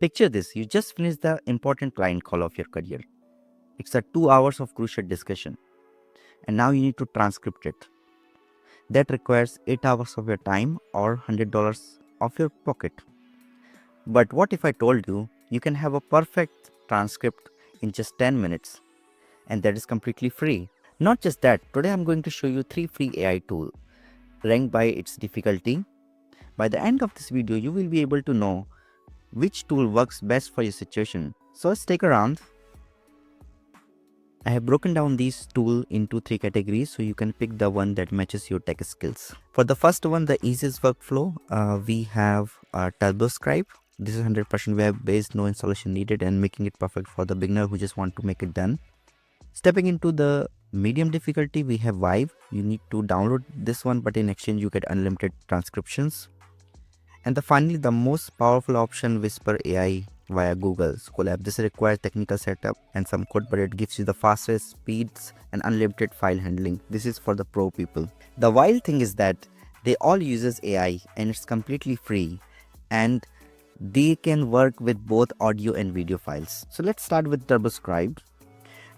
Picture this, you just finished the important client call of your career. It's a 2 hours of crucial discussion, and now you need to transcript it. That requires 8 hours of your time or $100 of your pocket. But what if I told you you can have a perfect transcript in just 10 minutes, and that is completely free? Not just that, today I'm going to show you 3 free AI tools ranked by its difficulty. By the end of this video, you will be able to know which tool works best for your situation. So stick around. I have broken down these tools into 3 categories so you can pick the one that matches your tech skills. For the first one, the easiest workflow, we have TurboScribe. This is 100% web-based, no installation needed, and making it perfect for the beginner who just want to make it done. Stepping into the medium difficulty, we have Vive. You need to download this one, but in exchange you get unlimited transcriptions. And finally, the most powerful option, Whisper AI via Google Colab. This requires technical setup and some code, but it gives you the fastest speeds and unlimited file handling. This is for the pro people. The wild thing is that they all uses AI and it's completely free, and they can work with both audio and video files. So let's start with TurboScribe.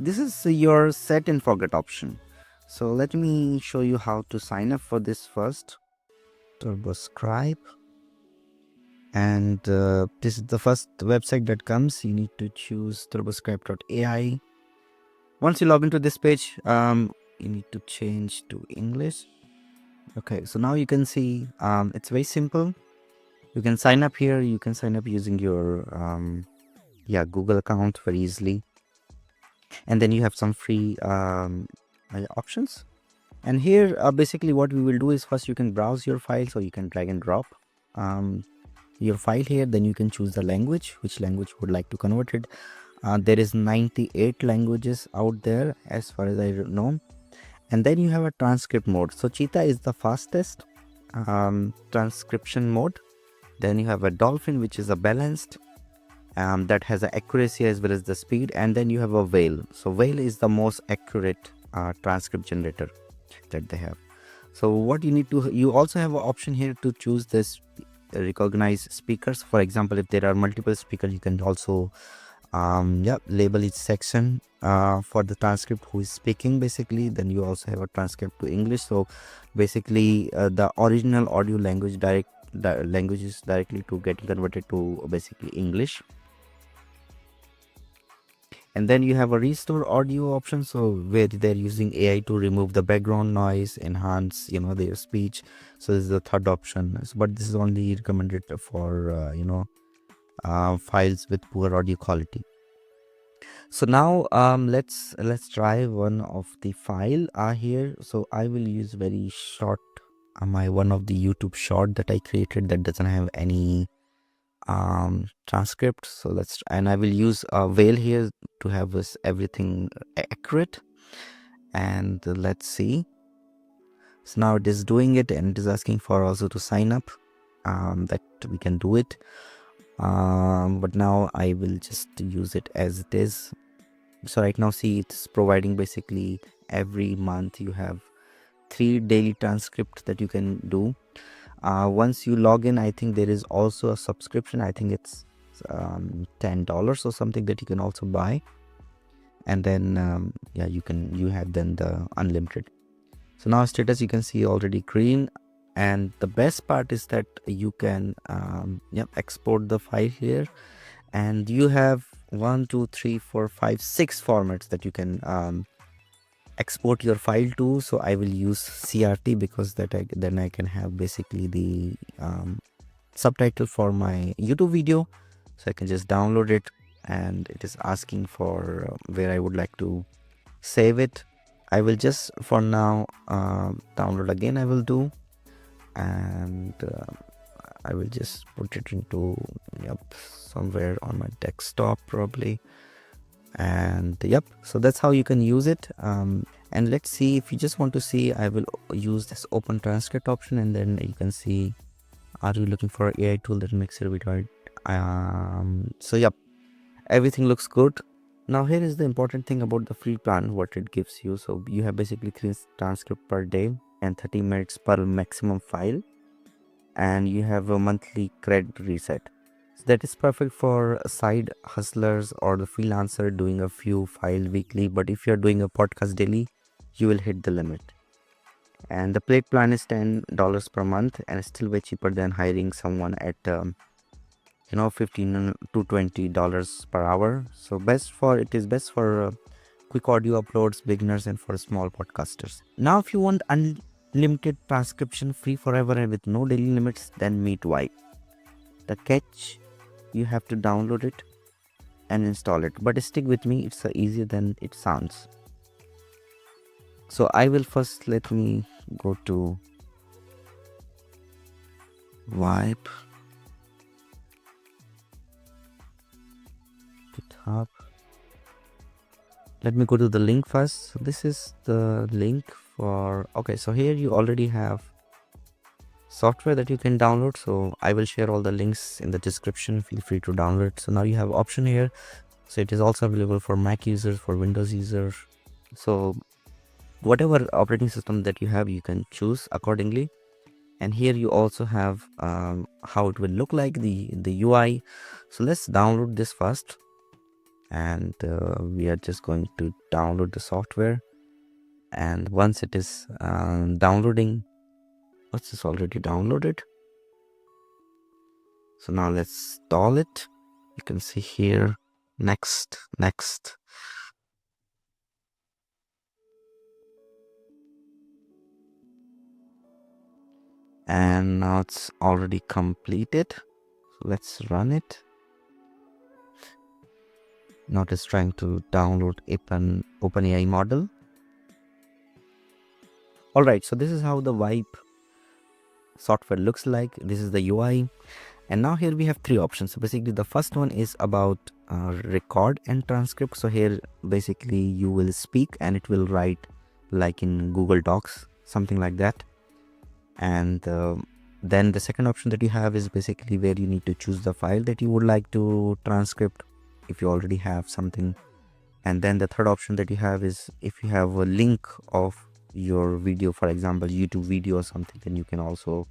This is your set and forget option. So let me show you how to sign up for this first. TurboScribe. And this is the first website that comes. You need to choose turboscribe.ai. Once you log into this page, you need to change to English. Okay, so now you can see it's very simple. You can sign up here. You can sign up using your Google account very easily. And then you have some free options. And here basically what we will do is first you can browse your file, so you can drag and drop your file here. Then you can choose the language, which language you would like to convert it. There is 98 languages out there as far as I know. And then you have a transcript mode. So Cheetah is the fastest transcription mode. Then you have a Dolphin, which is a balanced that has an accuracy as well as the speed. And then you have a Whale. So Whale is the most accurate transcript generator that they have. So what you need to, you also have an option here to choose this recognize speakers. For example, if there are multiple speakers, you can also label each section for the transcript who is speaking basically. Then you also have a transcript to English. So basically the original audio language languages directly to get converted to basically English. And then you have a restore audio option, so where they're using AI to remove the background noise, enhance their speech. So this is the third option, but this is only recommended for files with poor audio quality. So now let's try one of the file here. So I will use very short one of the YouTube short that I created that doesn't have any transcript. So and I will use a Whale here to have this everything accurate. And let's see. So now it is doing it, and it is asking for also to sign up, that we can do it, but now I will just use it as it is. So right now, see, it's providing basically every month you have 3 daily transcripts that you can do. Once you log in, I think there is also a subscription. I think it's $10 or something that you can also buy. And then you have then the unlimited. So now status, you can see already green. And the best part is that you can export the file here, and you have 1, 2, 3, 4, 5, 6 formats that you can export your file to. So I will use CRT because then I can have basically the subtitle for my YouTube video. So I can just download it, and it is asking for where I would like to save it. I will just for now download again. I will do, and I will just put it into somewhere on my desktop probably. And so that's how you can use it. And let's see, if you just want to see, I will use this open transcript option, and then you can see, are you looking for an AI tool that makes your video so everything looks good. Now here is the important thing about the free plan, what it gives you. So you have basically 3 transcripts per day and 30 minutes per maximum file, and you have a monthly credit reset. So that is perfect for side hustlers or the freelancer doing a few files weekly. But if you're doing a podcast daily, you will hit the limit. And the paid plan is $10 per month, and it's still way cheaper than hiring someone at $15 to $20 per hour. So it is best for quick audio uploads, beginners, and for small podcasters. Now, if you want unlimited transcription free forever and with no daily limits, then meet Vibe. The catch, you have to download it and install it. But stick with me, it's easier than it sounds. So I will first, let me go to Vibe, GitHub. Let me go to the link first. So this is the link for, okay, so here you already have software that you can download. So I will share all the links in the description. Feel free to download. So now you have option here. So it is also available for Mac users, for Windows users. So whatever operating system that you have, you can choose accordingly. And here you also have how it will look like, the UI. So let's download this first. And we are just going to download the software. And once it is downloading, what's this already downloaded? So now let's install it. You can see here, next. And now it's already completed. So let's run it. Now it's trying to download OpenAI model. All right, so this is how the Vibe software looks like. This is the UI. And now here we have three options. So basically the first one is about record and transcript. So here basically you will speak and it will write like in Google Docs, something like that. And then the second option that you have is basically where you need to choose the file that you would like to transcript if you already have something. And then the third option that you have is if you have a link of your video, for example YouTube video or something, then you can also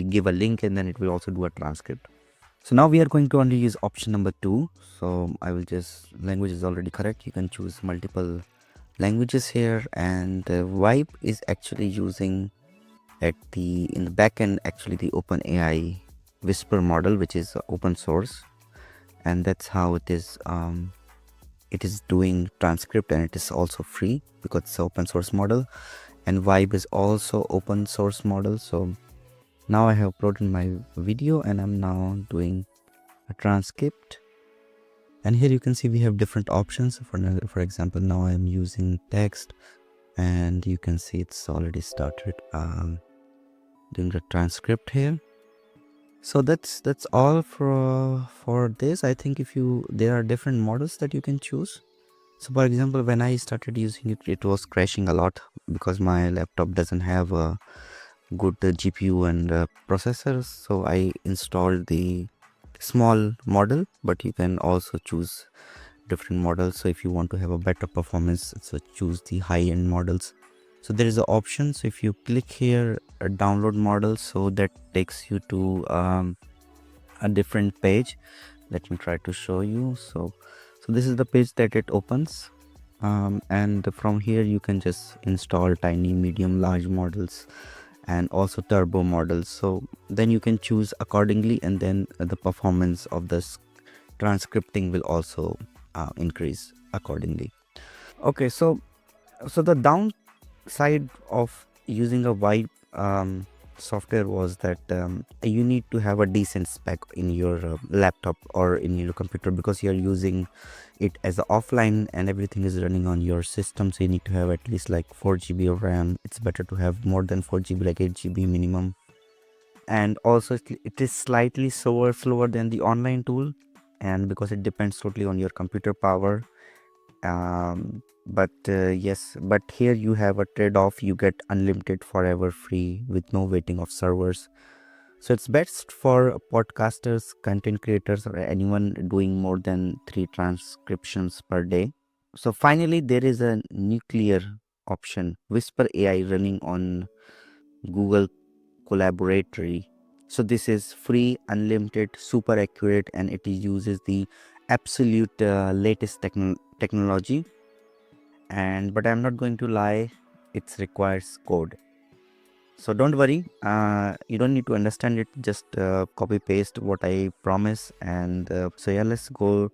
give a link and then it will also do a transcript. So now we are going to only use option number 2. So I will just, language is already correct. You can choose multiple languages here, and Vibe is actually using in the backend actually the OpenAI Whisper model, which is open source, and that's how it is doing transcript, and it is also free because it's an open source model. And Vibe is also open source model. So now I have uploaded my video and I'm now doing a transcript. And here you can see we have different options. For example, now I'm using text, and you can see it's already started doing the transcript here. So that's all for this. I think there are different models that you can choose. So for example, when I started using it, it was crashing a lot because my laptop doesn't have a good GPU and processors. So I installed the small model, but you can also choose different models. So if you want to have a better performance, so choose the high-end models. So there is an option. So if you click here, download model, so that takes you to a different page. Let me try to show you. So this is the page that it opens, and from here you can just install tiny, medium, large models and also turbo models. So then you can choose accordingly, and then the performance of this transcripting will also increase accordingly. Okay, so the downside of using a Vibe software was that you need to have a decent spec in your laptop or in your computer, because you're using it as a offline and everything is running on your system. So you need to have at least like 4 GB of RAM. It's better to have more than 4 GB, like 8 GB minimum. And also it is slightly slower than the online tool, and because it depends totally on your computer power. But yes, but here you have a trade-off. You get unlimited forever free with no waiting of servers. So it's best for podcasters, content creators, or anyone doing more than 3 transcriptions per day. So finally, there is a nuclear option, Whisper AI, running on Google Collaboratory. So this is free, unlimited, super accurate, and it uses the absolute latest technology. And but I'm not going to lie, it requires code. So don't worry, you don't need to understand it, just copy paste what I promise. And so yeah, let's go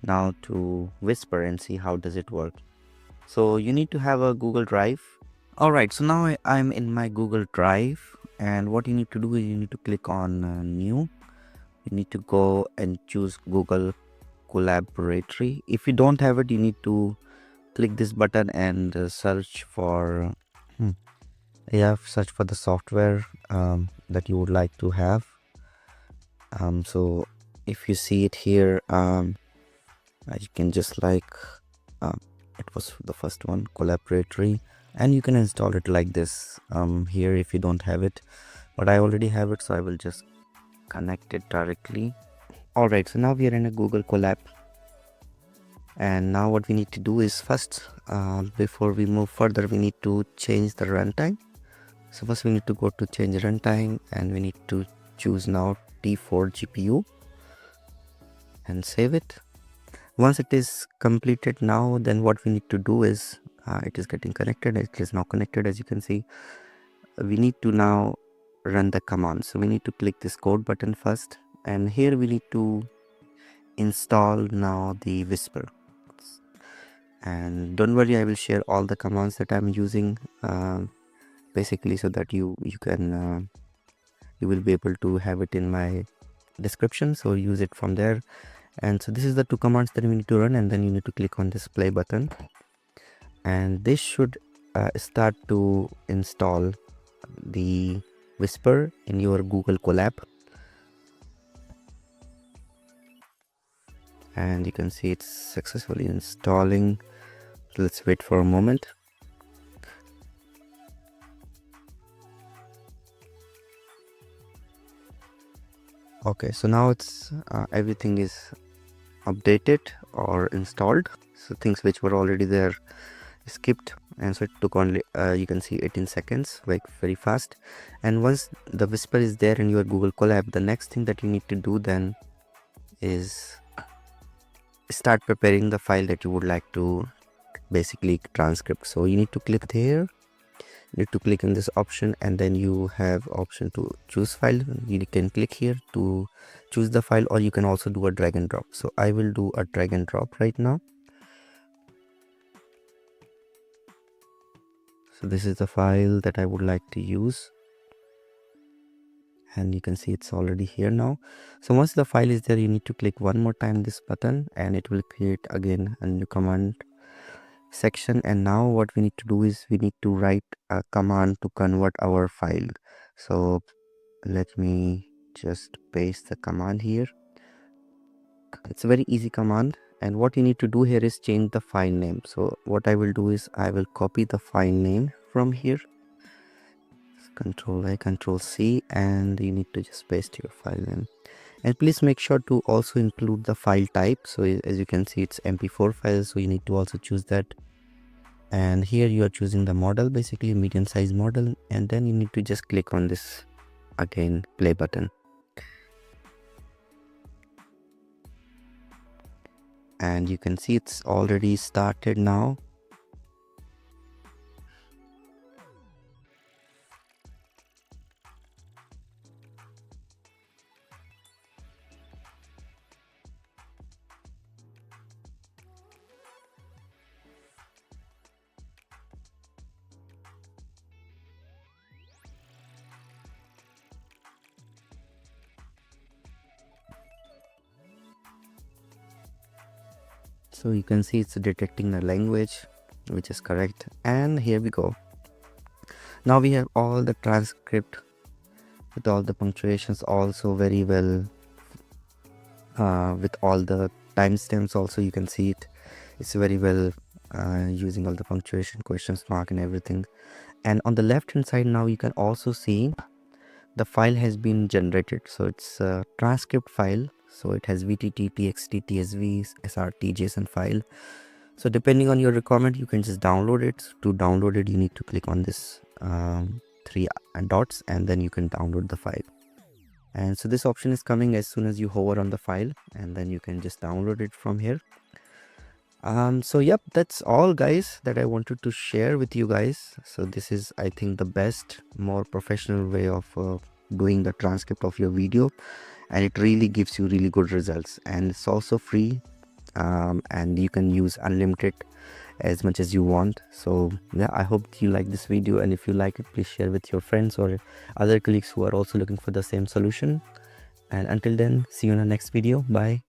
now to Whisper and see how does it work. So you need to have a Google Drive. All right, so now I'm in my Google Drive, and what you need to do is you need to click on new. You need to go and choose Google Collaboratory. If you don't have it, you need to click this button and search for search for the software that you would like to have. So if you see it here, you can just like it was the first one, Collaboratory, and you can install it like this here if you don't have it, but I already have it, so I will just connect it directly. All right, so now we are in a Google Colab, and now what we need to do is first before we move further, we need to change the runtime. So first we need to go to change runtime, and we need to choose now T4 GPU and save it. Once it is completed now, then what we need to do is it is getting connected. It is now connected, as you can see. We need to now run the command. So we need to click this code button first, and here we need to install now the Whisper. And don't worry, I will share all the commands that I'm using basically, so that you can you will be able to have it in my description, so use it from there. And so this is the two commands that we need to run, and then you need to click on this play button, and this should start to install the Whisper in your Google Colab. And you can see it's successfully installing. Let's wait for a moment. Okay, so now it's everything is updated or installed. So things which were already there skipped, and so it took only you can see 18 seconds, like very fast. And once the Whisper is there in your Google Colab, the next thing that you need to do then is start preparing the file that you would like to basically transcript. So you need to click here, you need to click on this option, and then you have option to choose file. You can click here to choose the file, or you can also do a drag and drop. So I will do a drag and drop right now. So this is the file that I would like to use, and you can see it's already here now. So once the file is there, you need to click one more time this button, and it will create again a new command section. And now what we need to do is we need to write a command to convert our file. So let me just paste the command here. It's a very easy command, and what you need to do here is change the file name. So what I will do is I will copy the file name from here, Control A, Control C, and you need to just paste your file name. And please make sure to also include the file type. So as you can see, it's MP4 file, so you need to also choose that. And here you are choosing the model, basically medium size model, and then you need to just click on this again play button, and you can see it's already started now. So you can see it's detecting the language, which is correct. And here we go. Now we have all the transcript with all the punctuations also very well, with all the timestamps also. You can see it's very well using all the punctuation, questions mark, and everything. And on the left hand side now you can also see the file has been generated. So it's a transcript file, so it has vtt, txt, tsv, srt, json file. So depending on your requirement, you can just download it. To download it, you need to click on this three dots, and then you can download the file. And so this option is coming as soon as you hover on the file, and then you can just download it from here. So yep, that's all guys that I wanted to share with you guys. So this is, I think, the best, more professional way of doing the transcript of your video, and it really gives you really good results, and it's also free, and you can use unlimited as much as you want. So yeah, I hope you like this video, and if you like it, please share with your friends or other colleagues who are also looking for the same solution. And until then, see you in the next video. Bye.